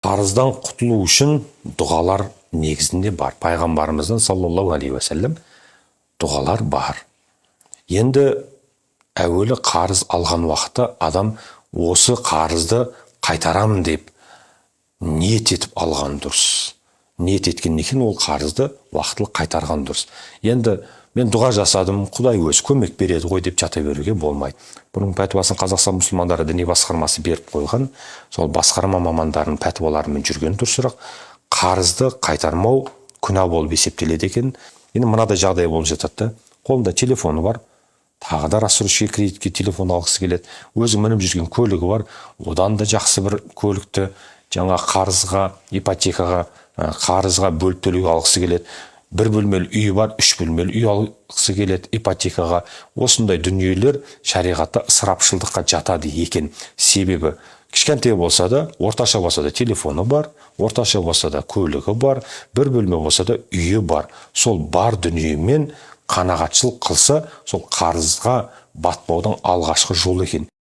Қарыздан құтылу үшін дұғалар негізінде бар. Пайғамбарымыздан саллаллаху алейхи уассалам дұғалар бар. Енді әуелі қарыз алған уақытта адам осы қарызды қайтарамын деп ниет етіп алған дұрыс. Ниет еткеннен кейін ол қарызды уақытылы қайтарған дұрыс. Енді мен дұға жасадым, Құдай өзі көмек береді ғой деп жата беруге болмайды. Бұның пәтуасын Қазақстан мұсылмандары діни басқармасы беріп қойған. Сол басқарма мамандарының пәтуаларымен жүрген дұрысырақ. Қарызды қайтармау күнә болып есептеледі екен. Енді мынадай жағдай болып жатады. Қолында телефоны бар, тағы да рассрочка кредитке телефон алғысы келеді. Өзі мініп жүрген көлігі бар, одан да жақсы бір көлікті жаңа қарызға, ипотекаға, қарызға бөліп төлеуге алғысы келеді. Бір бөлмелі үйі бар, 3 бөлмелі үй алғысы келеді ипотекаға. Осындай дүниелер шариғатта ысырапшылдыққа жатады екен. Себебі кішкентай болса да, орташа болса да телефоны бар, орташа болса да көлігі бар, бір бөлме болса да үйі бар. Сол бар дүниемен қанағатшылық қылса, сол қарызға батпаудың алғашқы жолы екен.